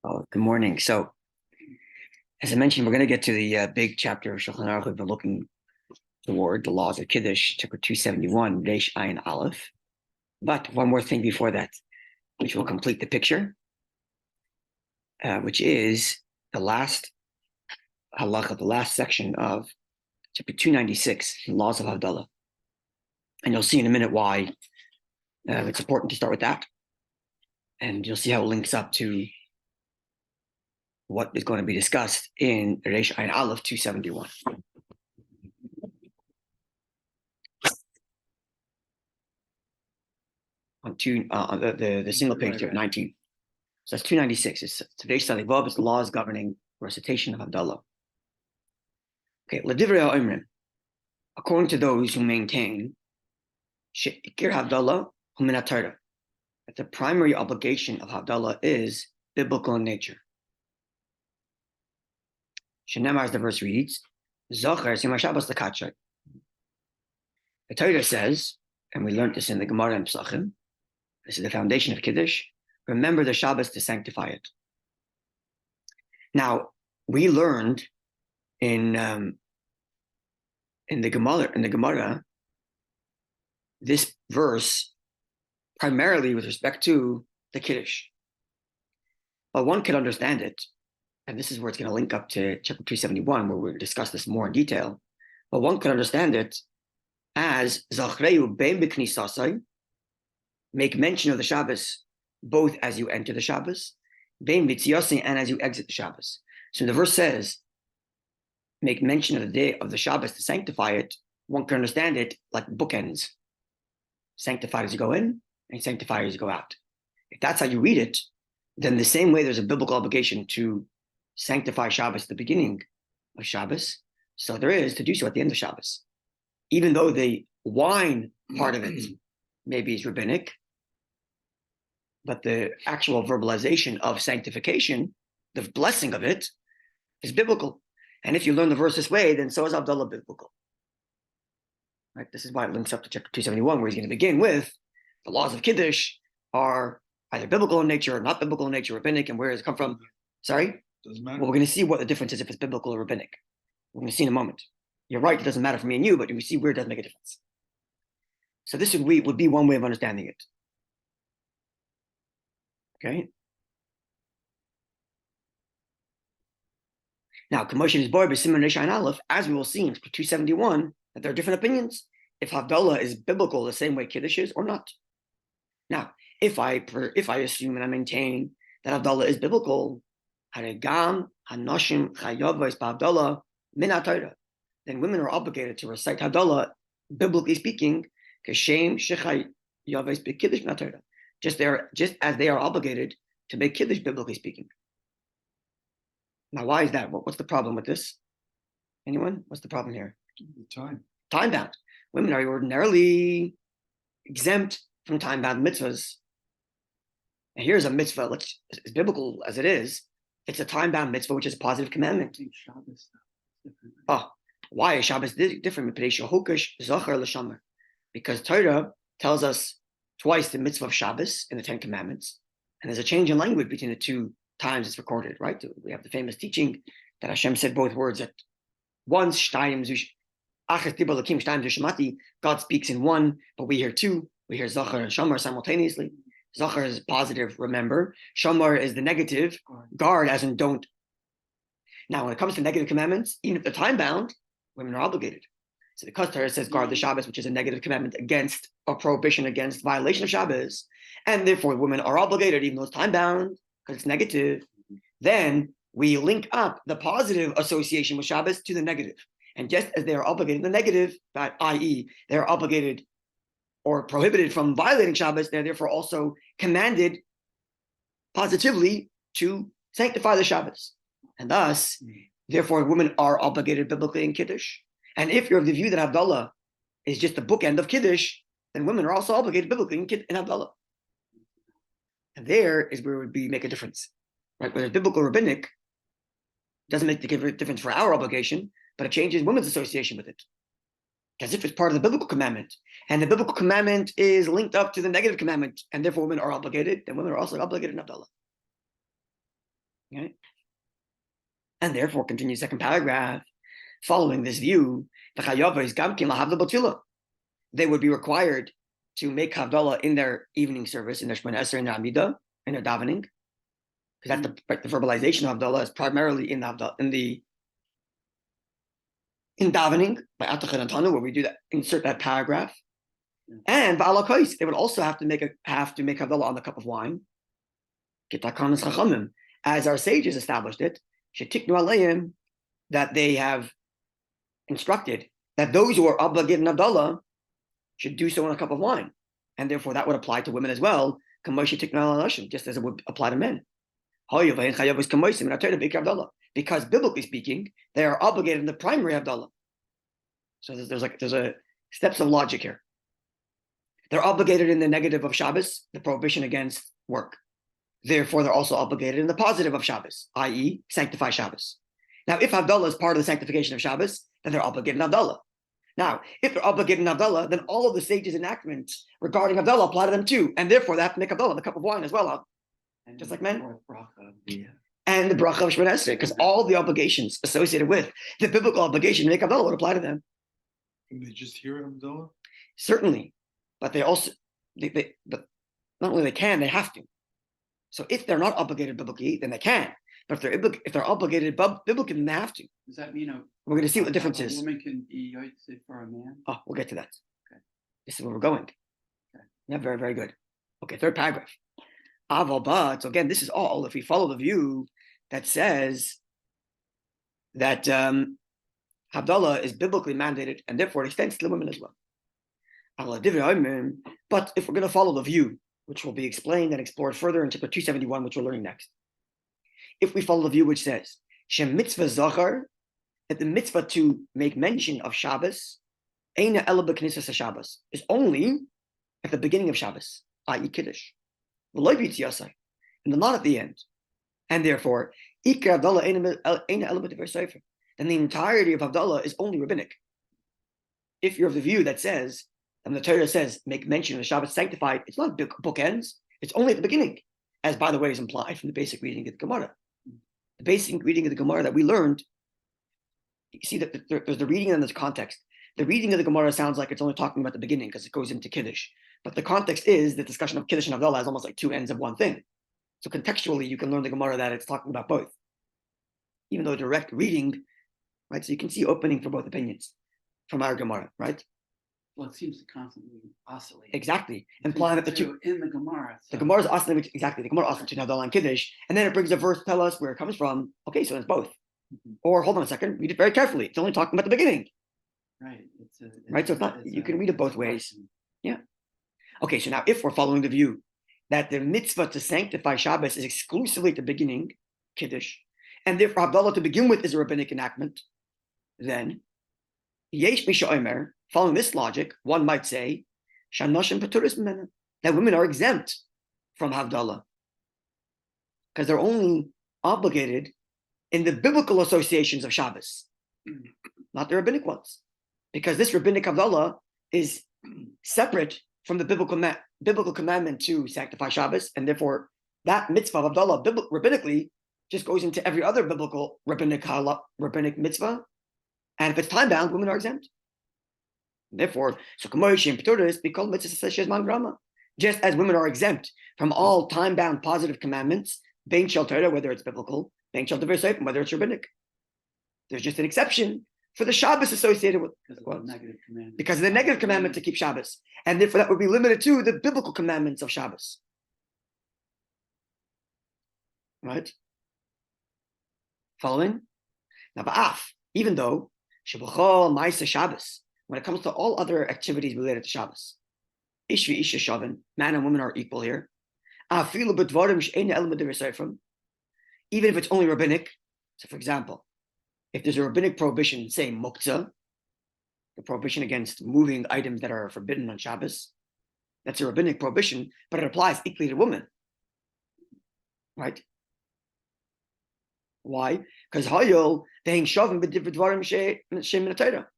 Oh, good morning. So, as I mentioned, we're going to get to the big chapter of Shulchan Aruch we've been looking toward, the laws of Kiddush, chapter 271, Reish Ayin Aleph. But one more thing before that, which will complete the picture, which is the last halacha, the last section of chapter 296, laws of Havdalah. And you'll see in a minute why it's important to start with that. And you'll see how it links up to what is going to be discussed in Reish Ayin Aleph 271. On the single page there, 19. So that's 296. It's today's study. It's the laws governing recitation of Havdalah. Okay, L'divrei ha'omrim, according to those who maintain she'ikir Havdalah hu min haTorah, that the primary obligation of Havdalah is biblical in nature. Shenemar, as the verse reads, Zocher Yom HaShabbos l'katshei. The Torah says, and we learned this in the Gemara and Psachim, this is the foundation of Kiddush, remember the Shabbos to sanctify it. Now, we learned in the Gemara, this verse primarily with respect to the Kiddush. But one could understand it, and this is where it's going to link up to chapter 271, where we'll discuss this more in detail. But one could understand it as Zachreu bein b'knisasai, make mention of the Shabbos both as you enter the Shabbos, bein b'tziyasai, and as you exit the Shabbos. So the verse says, make mention of the day of the Shabbos to sanctify it. One can understand it like bookends. Sanctified as you go in, and sanctified as you go out. If that's how you read it, then the same way there's a biblical obligation to sanctify Shabbos at the beginning of Shabbos, so there is to do so at the end of Shabbos. Even though the wine part of it maybe is rabbinic, but the actual verbalization of sanctification, the blessing of it, is biblical. And if you learn the verse this way, then so is Havdalah biblical. Right? This is why it links up to chapter 271, where he's going to begin with the laws of Kiddush are either biblical in nature or not biblical in nature, rabbinic, and where does it come from? Sorry? Doesn't matter. Well, we're going to see what the difference is if it's biblical or rabbinic. We're going to see in a moment. You're right, it doesn't matter for me and you, but we see where it does make a difference. So this would be one way of understanding it. Okay? Now, commotion is boy b'siman Reish Ayin Aleph, as we will see in 271, that there are different opinions if Havdalah is biblical the same way Kiddush is or not. Now, if I assume and I maintain that Havdalah is biblical, Haregam Hanoshim Chayavos b'Havdalah min haTorah, then women are obligated to recite Havdalah, biblically speaking, Kashem Shechayavos b'Kiddush min haTorah, just as they are obligated to make Kiddush biblically speaking. Now, why is that? What's the problem with this? Anyone? What's the problem here? The time. Time bound. Women are ordinarily exempt from time bound mitzvahs. And here's a mitzvah, which is biblical as it is. It's a time bound mitzvah, which is a positive commandment. Oh, why is Shabbos different? Because Torah tells us twice the mitzvah of Shabbos in the Ten Commandments. And there's a change in language between the two times it's recorded, right? We have the famous teaching that Hashem said both words at once. God speaks in one, but we hear two. We hear Zachar and Shamar simultaneously. Zachar is positive, remember. Shamar is the negative, guard, as in don't. Now, when it comes to negative commandments, even if they're time bound, women are obligated. So because Torah says guard the Shabbos, which is a negative commandment against, or prohibition against violation of Shabbos, and therefore women are obligated, even though it's time bound, because it's negative, then we link up the positive association with Shabbos to the negative. And just as they are obligated the negative, that i.e., they're obligated or prohibited from violating Shabbos, they're therefore also commanded positively to sanctify the Shabbos. And thus, therefore, women are obligated biblically in Kiddush. And if you're of the view that Havdalah is just the bookend of Kiddush, then women are also obligated biblically in Havdalah. And there is where it would make a difference. Right? Whether it's biblical or rabbinic, doesn't make the difference for our obligation, but it changes women's association with it. As if it's part of the biblical commandment. And the biblical commandment is linked up to the negative commandment, and therefore women are obligated, then women are also obligated in Havdalah. Okay? And therefore, continues second paragraph, following this view, they would be required to make Havdalah in their evening service, in their Shemona Esrei, in their Amidah, in their davening, because that's the verbalization of Havdalah is primarily in davening by Atach and Antanu, where we do that, insert that paragraph. And Ba'ala Kais, they would also have to make Havdalah on the cup of wine. As our sages established it, that they have instructed that those who are obligated in Havdalah should do so in a cup of wine. And therefore that would apply to women as well, just as it would apply to men. Because biblically speaking, they are obligated in the primary Havdalah. So there's a steps of logic here. They're obligated in the negative of Shabbos, the prohibition against work. Therefore, they're also obligated in the positive of Shabbos, i.e., sanctify Shabbos. Now, if Havdalah is part of the sanctification of Shabbos, then they're obligated in Havdalah. Now, if they're obligated in Havdalah, then all of the sages' enactments regarding Havdalah apply to them too, and therefore they have to make Havdalah, the cup of wine as well, just like men. And the bracha of Shemona Esrei, because all the obligations associated with the biblical obligation to make Havdalah would apply to them. Can they just hear Havdalah? Certainly, but they also, but not only they can, they have to. So if they're not obligated biblically, then they can. But if they're obligated biblically, then they have to. Does that mean we're going to see what the difference is? A woman can be yotzei for a man? Oh, we'll get to that. Okay. This is where we're going. Okay. Yeah, very, very good. Okay, third paragraph. Aval but, so again, this is all if we follow the view that says that Havdalah is biblically mandated and therefore it extends to the women as well. But if we're going to follow the view, which will be explained and explored further in chapter 271, which we're learning next. If we follow the view which says, Shem mitzvah zachar, that the mitzvah to make mention of Shabbos, Eina ela b'knisas Shabbos, is only at the beginning of Shabbos, i.e. Kiddush. V'lo b'yitziasai, and not at the end. And therefore, Ikar Havdalah eina ela b'divrei sefer, then the entirety of Havdalah is only rabbinic. If you're of the view that says, and the Torah says, make mention of the Shabbat sanctified, it's not bookends, it's only at the beginning, as by the way is implied from the basic reading of the Gemara. The basic reading of the Gemara that we learned, you see that there's the reading and there's context. The reading of the Gemara sounds like it's only talking about the beginning because it goes into Kiddush. But the context is the discussion of Kiddush and Havdalah is almost like two ends of one thing. So contextually, you can learn the Gemara that it's talking about both. Even though direct reading, right? So you can see opening for both opinions from our Gemara, right? Well, it seems to constantly oscillate. Exactly. Implying that the two in the Gemara. So. The Gemara is oscillating, exactly. The Gemara oscillates between Havdalah and Kiddush, and then it brings a verse to tell us where it comes from. Okay, so it's both. Mm-hmm. Or hold on a second, read it very carefully. It's only talking about the beginning. Right. Right. So it's not. You can read it both ways. Yeah. Okay. So now, if we're following the view that the mitzvah to sanctify Shabbos is exclusively at the beginning, Kiddush, and therefore Havdalah to begin with is a rabbinic enactment, then Yesh Misha Omer. Following this logic, one might say that women are exempt from Havdalah because they're only obligated in the biblical associations of Shabbos, not the rabbinic ones. Because this rabbinic Havdalah is separate from the biblical commandment to sanctify Shabbos, and therefore that mitzvah of Havdalah rabbinically just goes into every other biblical rabbinic mitzvah, and if it's time bound, women are exempt. Therefore, just as women are exempt from all time-bound positive commandments, bein shel Torah, whether it's biblical, bein shel divrei sefer, whether it's rabbinic. There's just an exception for the Shabbos associated with because of the negative commandment to keep Shabbos, and therefore that would be limited to the biblical commandments of Shabbos. Right? Following? Now, even though Shabachol Ma'aseh Shabbos. When it comes to all other activities related to Shabbos, Ish v'isha shavin, man and women are equal here. Even if it's only rabbinic. So, for example, if there's a rabbinic prohibition, say muktzah, the prohibition against moving items that are forbidden on Shabbos, that's a rabbinic prohibition, but it applies equally to women. Right? Why? Because hayol being shavin b'dvarim she'im min Torah.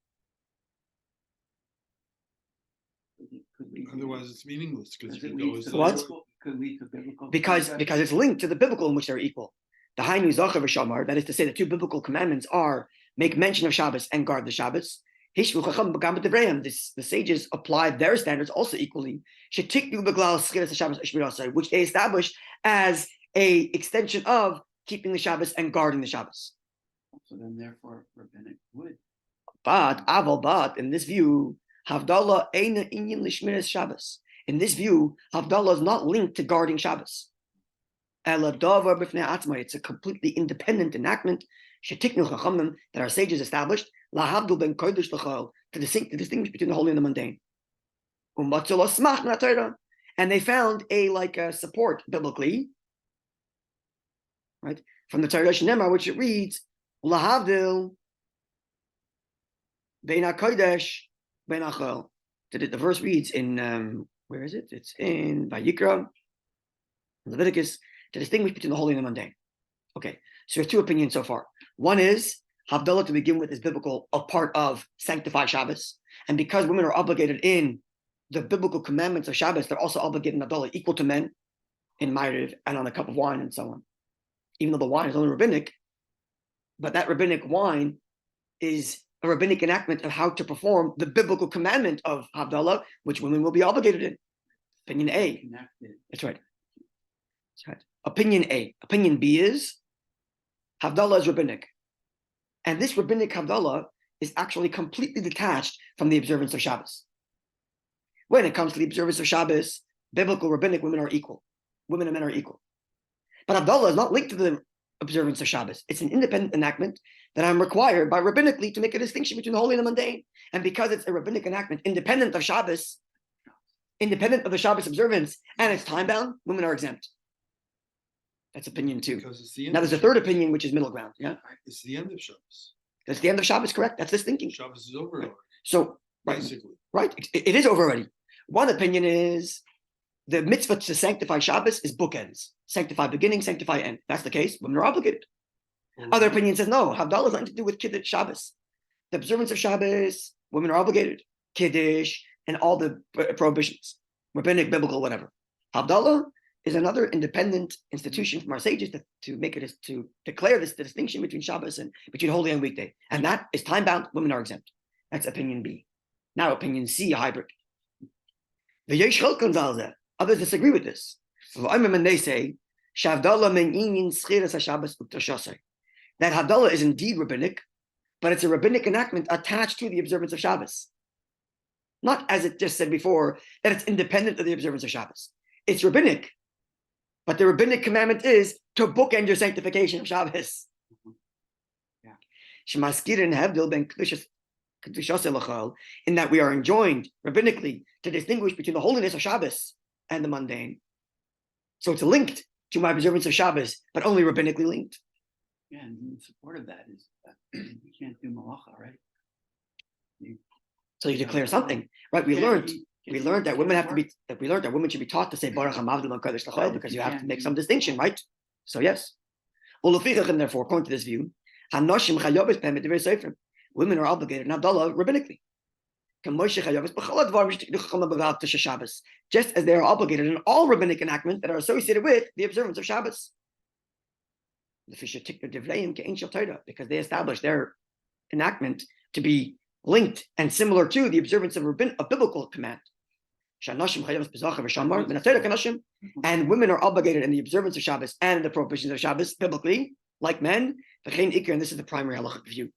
Otherwise, it's meaningless because what? Could lead to biblical. Because it's linked to the biblical in which they're equal. The Hainu Zachav Shamar, that is to say, the two biblical commandments are make mention of Shabbos and guard the Shabbos. The sages applied their standards also equally, which they established as a extension of keeping the Shabbos and guarding the Shabbos. So then, therefore, rabbinic would. But in this view, Havdalah eina inyan lishmiras Shabbos. In this view, Havdalah is not linked to guarding Shabbos. It's a completely independent enactment that our sages established to distinguish between the holy and the mundane. And they found a support biblically, right, from the Torah Shnema, which it reads, Lahavdil Bein HaKodesh Bein HaChol. The verse reads in, where is it? It's in Vayikra, Leviticus, to distinguish between the holy and the mundane. Okay, so there's two opinions so far. One is Havdalah, to begin with, is biblical, a part of sanctified Shabbos. And because women are obligated in the biblical commandments of Shabbos, they're also obligated in Havdalah equal to men in Ma'ariv and on a cup of wine and so on. Even though the wine is only rabbinic, but that rabbinic wine is a rabbinic enactment of how to perform the biblical commandment of Havdalah, which women will be obligated in. Opinion A. That's right. That's right. Opinion A. Opinion B is Havdalah is rabbinic. And this rabbinic Havdalah is actually completely detached from the observance of Shabbos. When it comes to the observance of Shabbos, biblical rabbinic women are equal. Women and men are equal. But Havdalah is not linked to the observance of Shabbos. It's an independent enactment that I'm required by rabbinically to make a distinction between the holy and the mundane. And because it's a rabbinic enactment, independent of Shabbos, independent of the Shabbos observance, and it's time-bound, women are exempt. That's opinion 2. Now there's a third opinion, which is middle ground. Yeah, it's the end of Shabbos. That's the end of Shabbos, correct? That's this thinking. Shabbos is over already. So, basically, right, it is over already. One opinion is the mitzvah to sanctify Shabbos is bookends. Sanctify beginning, sanctify end. That's the case. Women are obligated. Other opinion says no. Havdalah has nothing to do with Kiddush Shabbos. The observance of Shabbos, women are obligated. Kiddush and all the prohibitions, rabbinic, biblical, whatever. Havdalah is another independent institution from our sages to make it to declare the distinction between Shabbos and between holy and weekday, and that is time bound. Women are exempt. That's opinion B. Now opinion C, a hybrid. Others disagree with this. They say that Havdalah is indeed rabbinic, but it's a rabbinic enactment attached to the observance of Shabbos. Not as it just said before, that it's independent of the observance of Shabbos. It's rabbinic, but the rabbinic commandment is to bookend your sanctification of Shabbos. In that we are enjoined rabbinically to distinguish between the holiness of Shabbos and the mundane. So it's linked to my observance of Shabbos, but only rabbinically linked. Yeah, and in support of that is that you can't do malacha, right? So you declare something, right? We learned that women have to be. We learned that women should be taught to say Baruch Hamavdil Kodesh L'Chol because you have to make some distinction, right? So yes. And therefore, according to this view, women are obligated in Havdalah rabbinically. Just as they are obligated in all rabbinic enactments that are associated with the observance of Shabbos. Because they established their enactment to be linked and similar to the observance of a biblical command. And women are obligated in the observance of Shabbos and the prohibitions of Shabbos biblically, like men. And this is the primary halachic view.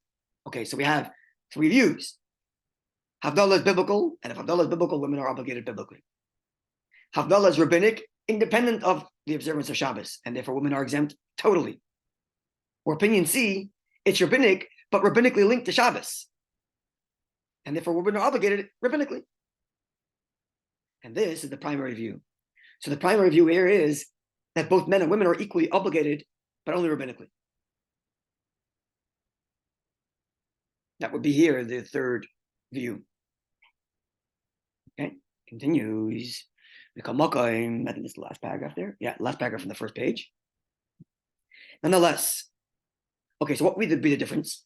Okay, so we have 3 views. Havdalah is biblical, and if Havdalah is biblical, women are obligated biblically. Havdalah is rabbinic, independent of the observance of Shabbos, and therefore women are exempt totally. Or opinion C, it's rabbinic, but rabbinically linked to Shabbos. And therefore women are obligated rabbinically. And this is the primary view. So the primary view here is that both men and women are equally obligated, but only rabbinically. That would be here, the third view. Okay, continues. I think this is the last paragraph there. Yeah, last paragraph from the first page. Nonetheless, okay, so what would be the difference?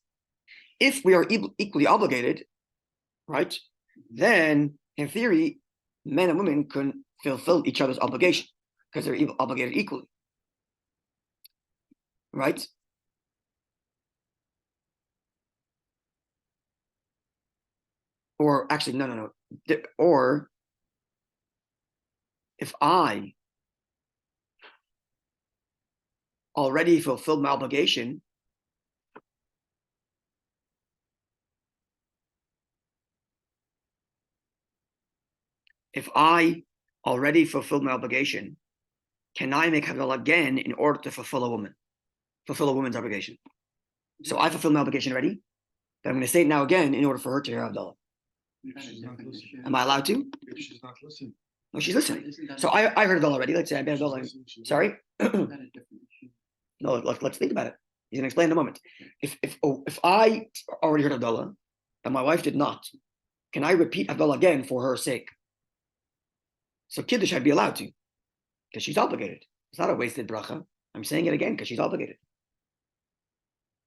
If we are equally obligated, right, then in theory, men and women can fulfill each other's obligation because they're obligated equally. right? Or actually, no. Or if I already fulfilled my obligation, can I make Havdalah again in order to fulfill a woman's obligation? So I fulfilled my obligation already, but I'm going to say it now again in order for her to hear Havdalah. Am I allowed to? If she's not listening. No, she's listening. So I heard Havdalah already. Let's say I made Havdalah. Sorry? No, let's think about it. He's going to explain in a moment. If I already heard Havdalah and my wife did not, can I repeat Havdalah again for her sake? So Kiddush I'd be allowed to, because she's obligated. It's not a wasted bracha. I'm saying it again because she's obligated,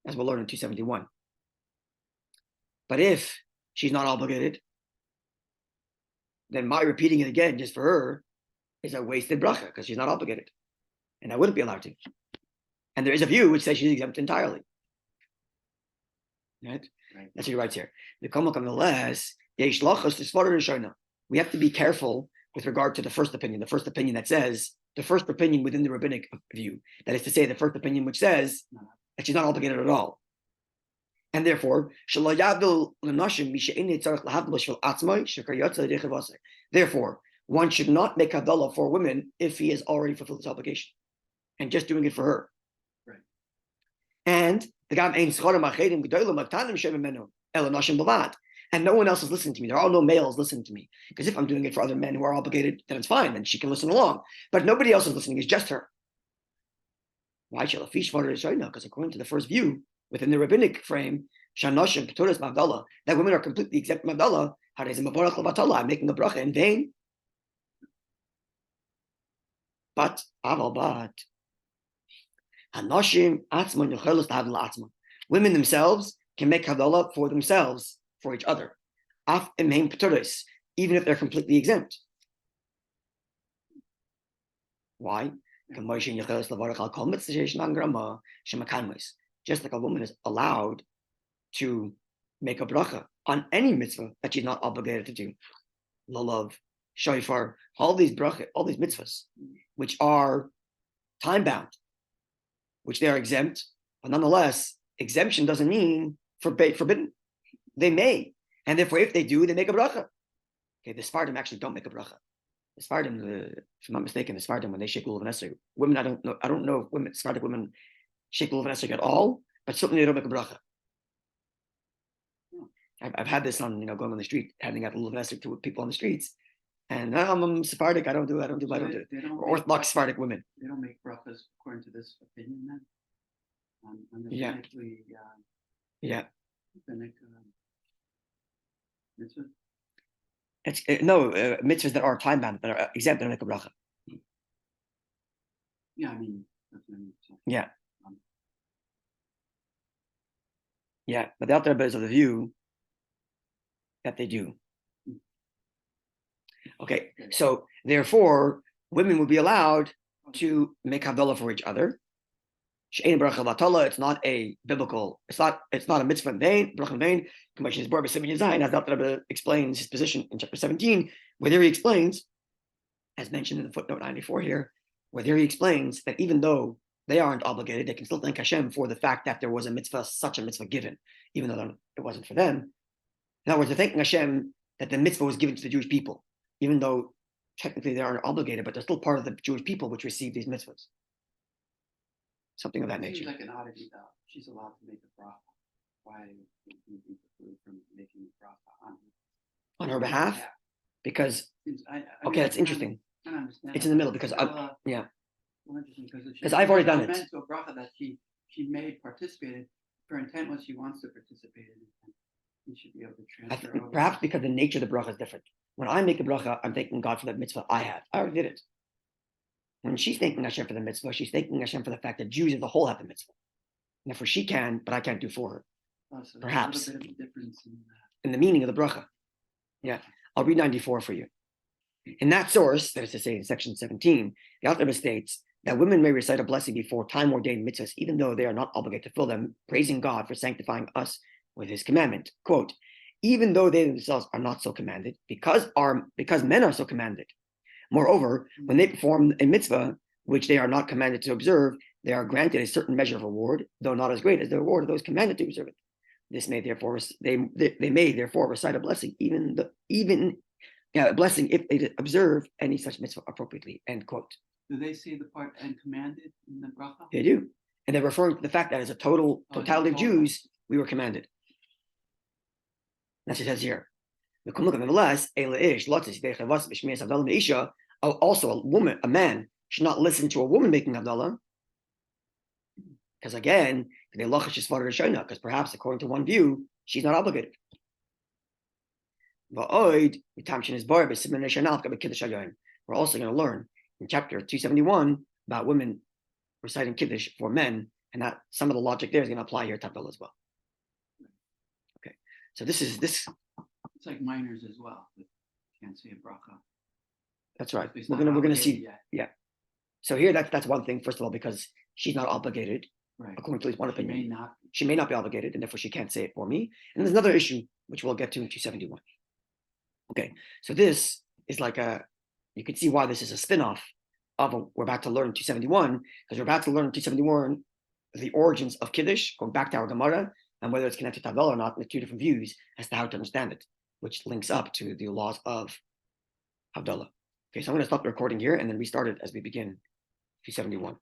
as we'll learn in 271. But if she's not obligated, then my repeating it again just for her is a wasted bracha because she's not obligated, and I wouldn't be allowed to. And there is a view which says she's exempt entirely. Right? That's what he writes here. The nonetheless, we have to be careful with regard to the first opinion that says, the first opinion within the rabbinic view. That is to say, the first opinion which says that she's not obligated at all. And therefore, one should not make Havdalah for women if he has already fulfilled his obligation and just doing it for her. Right. And no one else is listening to me. There are no males listening to me. Because if I'm doing it for other men who are obligated, then it's fine. Then she can listen along. But nobody else is listening. It's just her. Why shall a fish water is right now? Because according to the first view, within the rabbinic frame, that women are completely exempt from Havdalah. I'm making a bracha in vain. But women themselves can make Havdalah for themselves, for each other, even if they're completely exempt. Why? Just like a woman is allowed to make a bracha on any mitzvah that she's not obligated to do. Lulav, shofar, all these mitzvahs, which are time bound, which they are exempt, but nonetheless, exemption doesn't mean forbidden. They may, and therefore, if they do, they make a bracha. Okay, the Sephardim actually don't make a bracha. The Sephardim, if I'm not mistaken, the Sephardim, when they shake lulav and esrog, women, I don't know if Sephardic women shake lulav and esrog at all, but certainly they don't make a bracha. I've had this on, going on the street, handing out lulav and esrog to people on the streets, and I'm Sephardic. I don't do it. Orthodox Sephardic women. They don't make brachas according to this opinion, then. Yeah. Mitzvah? It's mitzvahs that are time bound, that are exempt, they make a bracha. Yeah, I mean, that's what I mean. So, Yeah. But the Alter Rebbe is of the view that they do. Okay, so therefore, women would be allowed to make Havdalah for each other. It's not a biblical, it's not a mitzvah in vain, bracha in vain. As the Alter Rebbe explains his position in chapter 17, where there he explains, as mentioned in the footnote 94 here, where there he explains that even though they aren't obligated, they can still thank Hashem for the fact that there was such a mitzvah given, even though it wasn't for them. In other words, they're thanking Hashem that the mitzvah was given to the Jewish people, even though technically they aren't obligated, but they're still part of the Jewish people which receive these mitzvahs. Something of that nature. Seems like an oddity though. She's allowed to make a bracha. Why would you be precluded from making a bracha on her behalf? Yeah. Because that's interesting. I don't understand. It's in the middle because because I've already done it. To a bracha that she participated. Her intent was she wants to participate in it. You should be able to transfer over. Perhaps because the nature of the bracha is different. When I make a bracha, I'm thanking God for that mitzvah I had. I already did it. When she's thanking Hashem for the mitzvah, she's thanking Hashem for the fact that Jews as a whole have the mitzvah. And therefore she can, but I can't do for her. So Perhaps. A little bit of a difference in the meaning of the bracha. Yeah. I'll read 94 for you. In that source, that is to say in section 17, the Alter Rebbe states that women may recite a blessing before time-ordained mitzvahs, even though they are not obligated to fill them, praising God for sanctifying us with his commandment. Quote, even though they themselves are not so commanded, because men are so commanded. Moreover, when they perform a mitzvah, which they are not commanded to observe, they are granted a certain measure of reward, though not as great as the reward of those commanded to observe it. This may therefore they may therefore recite a blessing, blessing if they observe any such mitzvah appropriately. End quote. Do they see the part and commanded in the bracha? They do, and they're referring to the fact that as a totality of Jews, we were commanded. That's what it says here. Nevertheless, also a man should not listen to a woman making Havdalah, because again, because perhaps according to one view, she's not obligated. We're also going to learn in chapter 271 about women reciting Kiddush for men, and that some of the logic there is going to apply here to Havdalah as well. Okay, so this. It's like minors as well. But can't say a bracha. That's right. It's We're not gonna see. obligated yet. Yeah. So here, that's one thing. First of all, because she's not obligated, Right. according to at least one She may opinion. not. She may not be obligated, and therefore she can't say it for me. And there's another issue which we'll get to in 271. Okay, so this is like you can see why this is a spin-off of we're about to learn 271, because we're about to learn 271 the origins of Kiddush, going back to our Gemara, and whether it's connected to Havdalah or not, with two different views as to how to understand it, which links up to the laws of Havdalah. Okay, so I'm going to stop the recording here and then restart it as we begin 271.